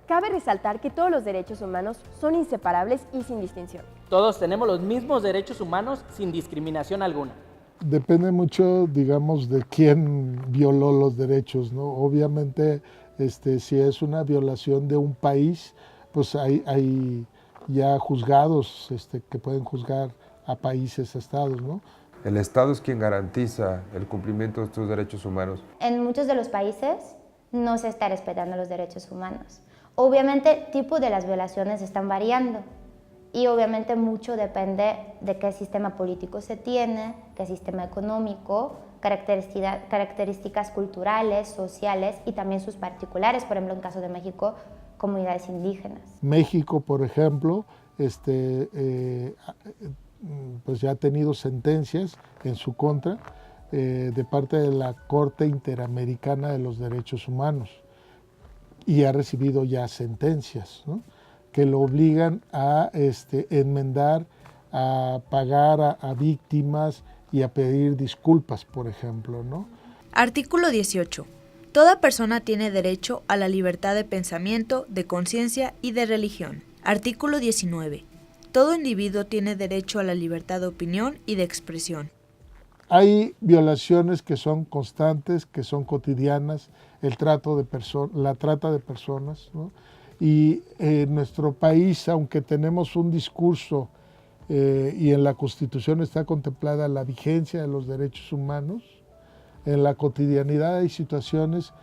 Cabe resaltar que todos los derechos humanos son inseparables y sin distinción. Todos tenemos los mismos derechos humanos sin discriminación alguna. Depende mucho, digamos, de quién violó los derechos, ¿no? Obviamente, si es una violación de un país, pues hay ya juzgados que pueden juzgar a países, a estados, ¿no? El Estado es quien garantiza el cumplimiento de estos derechos humanos. En muchos de los países no se está respetando los derechos humanos. Obviamente, el tipo de las violaciones están variando y obviamente mucho depende de qué sistema político se tiene, qué sistema económico, características culturales, sociales y también sus particulares, por ejemplo, en caso de México, comunidades indígenas. México, por ejemplo, pues ya ha tenido sentencias en su contra de parte de la Corte Interamericana de los Derechos Humanos y ha recibido ya sentencias, ¿no?, que lo obligan a enmendar, a pagar a víctimas y a pedir disculpas, por ejemplo, ¿no? Artículo 18. Toda persona tiene derecho a la libertad de pensamiento, de conciencia y de religión. Artículo 19. Todo individuo tiene derecho a la libertad de opinión y de expresión. Hay violaciones que son constantes, que son cotidianas, la trata de personas, ¿no? Y en nuestro país, aunque tenemos un discurso y en la Constitución está contemplada la vigencia de los derechos humanos, en la cotidianidad hay situaciones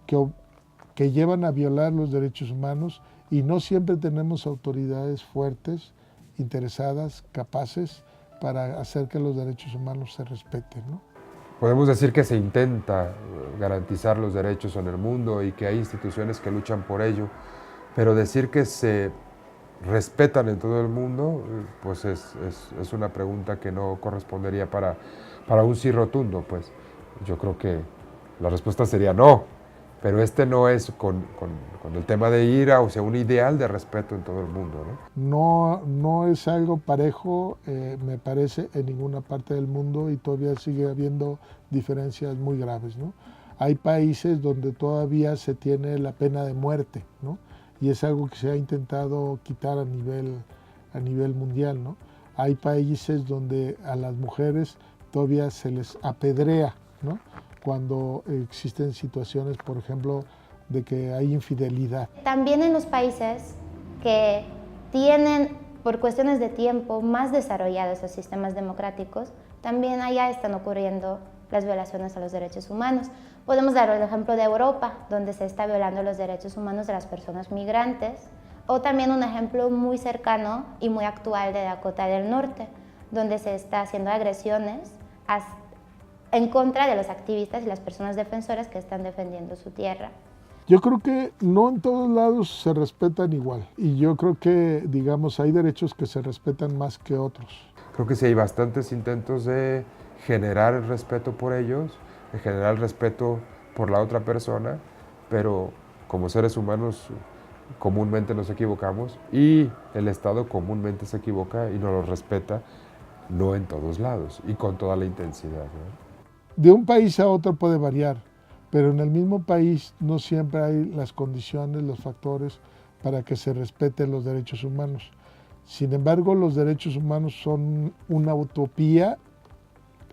que llevan a violar los derechos humanos y no siempre tenemos autoridades fuertes, interesadas, capaces para hacer que los derechos humanos se respeten, ¿no? Podemos decir que se intenta garantizar los derechos en el mundo y que hay instituciones que luchan por ello, pero decir que se respetan en todo el mundo, pues es una pregunta que no correspondería para un sí rotundo, pues. Yo creo que la respuesta sería no, pero no es con el tema de ira, o sea, un ideal de respeto en todo el mundo, ¿no? No es algo parejo, me parece, en ninguna parte del mundo y todavía sigue habiendo diferencias muy graves, ¿no? Hay países donde todavía se tiene la pena de muerte, ¿no? Y es algo que se ha intentado quitar a nivel mundial, ¿no? Hay países donde a las mujeres todavía se les apedrea, ¿no?, cuando existen situaciones, por ejemplo, de que hay infidelidad. También en los países que tienen, por cuestiones de tiempo, más desarrollados los sistemas democráticos, también allá están ocurriendo las violaciones a los derechos humanos. Podemos dar el ejemplo de Europa, donde se está violando los derechos humanos de las personas migrantes, o también un ejemplo muy cercano y muy actual de Dakota del Norte, donde se está haciendo agresiones en contra de los activistas y las personas defensoras que están defendiendo su tierra. Yo creo que no en todos lados se respetan igual y yo creo que, digamos, hay derechos que se respetan más que otros. Creo que sí hay bastantes intentos de generar el respeto por ellos, de generar el respeto por la otra persona, pero como seres humanos comúnmente nos equivocamos y el Estado comúnmente se equivoca y no los respeta, no en todos lados y con toda la intensidad, ¿no? De un país a otro puede variar, pero en el mismo país no siempre hay las condiciones, los factores para que se respeten los derechos humanos. Sin embargo, los derechos humanos son una utopía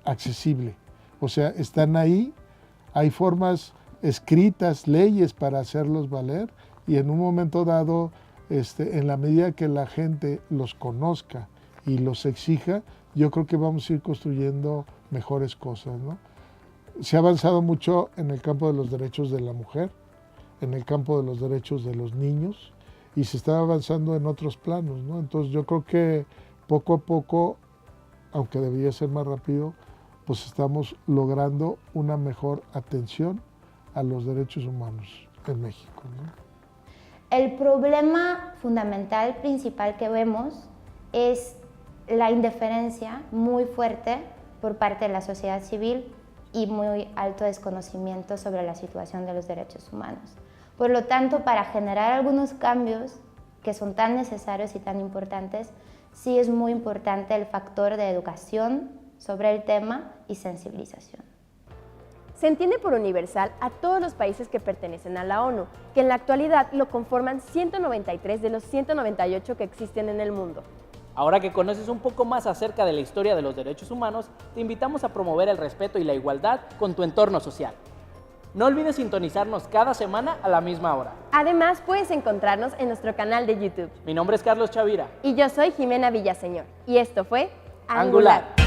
accesible. O sea, están ahí, hay formas escritas, leyes para hacerlos valer y en un momento dado, en la medida que la gente los conozca y los exija, yo creo que vamos a ir construyendo mejores cosas, ¿no? Se ha avanzado mucho en el campo de los derechos de la mujer, en el campo de los derechos de los niños y se está avanzando en otros planos, ¿no? Entonces yo creo que poco a poco, aunque debería ser más rápido, pues estamos logrando una mejor atención a los derechos humanos en México, ¿no? El problema fundamental, principal que vemos es la indiferencia muy fuerte por parte de la sociedad civil y muy alto desconocimiento sobre la situación de los derechos humanos. Por lo tanto, para generar algunos cambios que son tan necesarios y tan importantes, sí es muy importante el factor de educación sobre el tema y sensibilización. Se entiende por universal a todos los países que pertenecen a la ONU, que en la actualidad lo conforman 193 de los 198 que existen en el mundo. Ahora que conoces un poco más acerca de la historia de los derechos humanos, te invitamos a promover el respeto y la igualdad con tu entorno social. No olvides sintonizarnos cada semana a la misma hora. Además, puedes encontrarnos en nuestro canal de YouTube. Mi nombre es Carlos Chavira. Y yo soy Jimena Villaseñor. Y esto fue Angular.